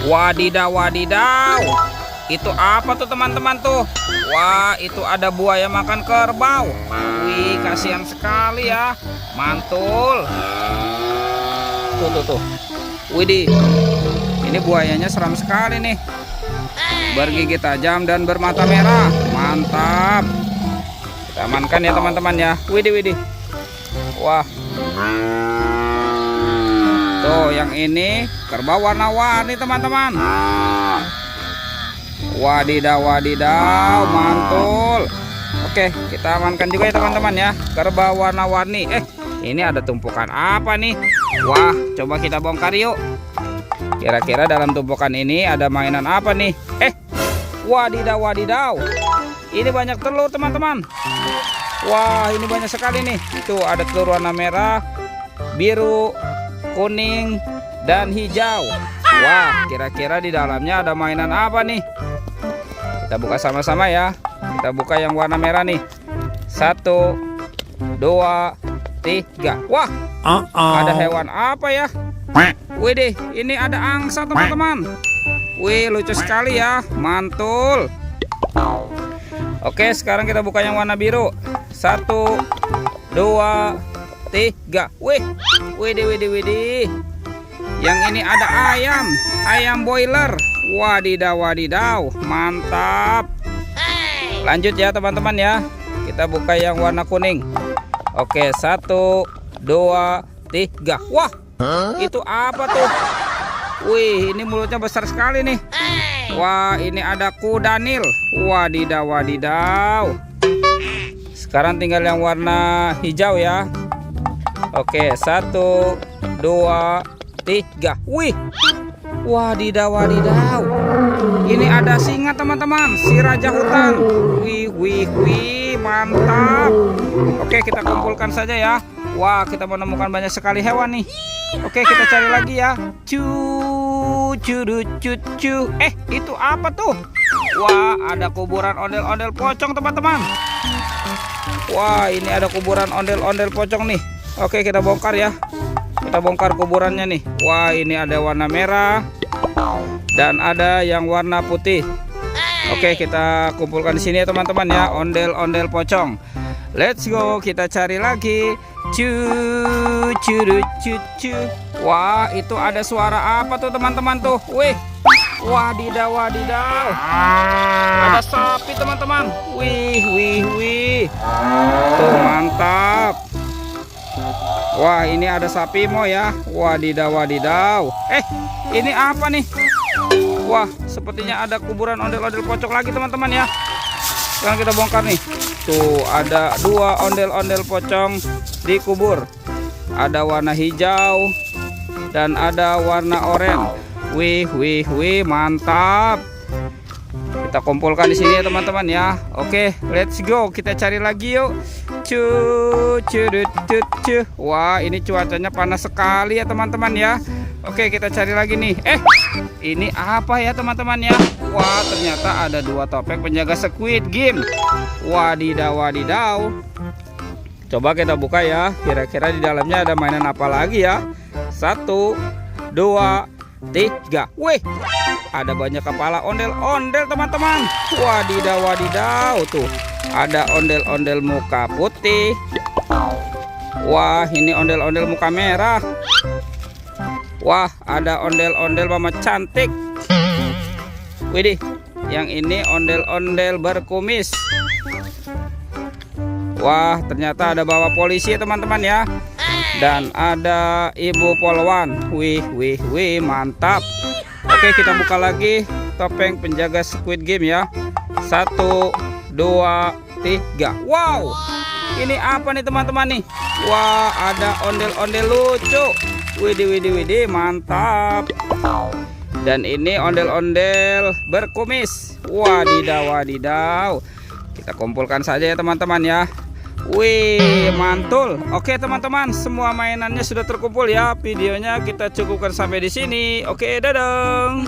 Wadidaw, wadidaw. Itu apa tuh teman-teman tuh? Wah, itu ada buaya makan kerbau. Wih, kasihan sekali ya. Mantul. Tuh. Widih. Ini buayanya seram sekali nih. Bergigi tajam dan bermata merah. Mantap. Kita amankan ya teman-teman ya. Widih. Wah. Tuh, yang ini kerbau warna-warni teman-teman. Wadidaw, mantul. Oke, kita amankan juga ya teman-teman ya. Kerbau warna-warni. Ini ada tumpukan apa nih? Wah, coba kita bongkar yuk. Kira-kira dalam tumpukan ini ada mainan apa nih? Wadidaw. Ini banyak telur teman-teman. Wah, ini banyak sekali nih. Tuh, ada telur warna merah, biru, kuning, dan hijau. Wah, kira-kira di dalamnya ada mainan apa nih? Kita buka sama-sama ya. Kita buka yang warna merah nih. 1, 2, 3. Wah, ada hewan apa ya? Widih, ini ada angsa teman-teman. Wih, lucu sekali ya. Mantul. Oke, sekarang kita buka yang warna biru. 1, 2, 3. Widih. Yang ini ada ayam boiler. Wadidaw, mantap. Lanjut ya teman-teman ya. Kita buka yang warna kuning. Oke, 1, 2, 3. Wah, itu apa tuh? Wih, ini mulutnya besar sekali nih. Wah, ini ada kuda Nil. Wadidaw. Sekarang tinggal yang warna hijau ya. Oke, 1, 2, 3. Wih, wadidaw. Ini ada singa teman-teman, si raja hutan. Wih, mantap. Oke, kita kumpulkan saja ya. Wah, kita menemukan banyak sekali hewan nih. Oke, kita cari lagi ya. Itu apa tuh? Wah, ada kuburan ondel-ondel pocong teman-teman. Wah, ini ada kuburan ondel-ondel pocong nih. Oke, kita bongkar ya. Kita bongkar kuburannya nih. Wah, ini ada warna merah dan ada yang warna putih. Oke, kita kumpulkan di sini ya teman-teman ya. Ondel-ondel pocong. Let's go, kita cari lagi. Wah, itu ada suara apa tuh teman-teman tuh? Wih, wadidaw. Ada sapi teman-teman. Wih. Tuh, mantap. Wah, ini ada sapi mo ya. Wadidaw. Ini apa nih? Wah, sepertinya ada kuburan ondel-ondel pocong lagi teman-teman ya. Sekarang kita bongkar nih. Tuh, ada 2 ondel-ondel pocong dikubur. Ada warna hijau dan ada warna oranye. Wih, mantap. Kita kumpulkan di sini ya teman-teman ya. Oke, let's go. Kita cari lagi yuk. Wah, ini cuacanya panas sekali ya teman-teman ya. Oke, kita cari lagi nih. Ini apa ya teman-teman ya? Wah, ternyata ada 2 topeng penjaga Squid Game. Wadidaw. Coba kita buka ya. Kira-kira di dalamnya ada mainan apa lagi ya? 1, 2, 3. Wih, ada banyak kepala ondel-ondel teman-teman. Wadidaw. Tuh, ada ondel-ondel muka putih. Wah, ini ondel-ondel muka merah. Wah, ada ondel-ondel mama cantik. Widih, yang ini ondel-ondel berkumis. Wah, ternyata ada bawa polisi ya teman-teman ya. Dan ada ibu polwan. Wih, mantap. Oke, kita buka lagi topeng penjaga Squid Game ya. 1, 2, 3. Wow, ini apa nih teman-teman nih? Wah, ada ondel-ondel lucu. Widih, mantap. Dan ini ondel-ondel berkumis. Wadidaw. Kita kumpulkan saja ya teman-teman ya. Wih, mantul. Oke teman-teman, semua mainannya sudah terkumpul ya. Videonya kita cukupkan sampai di sini. Oke, dadah.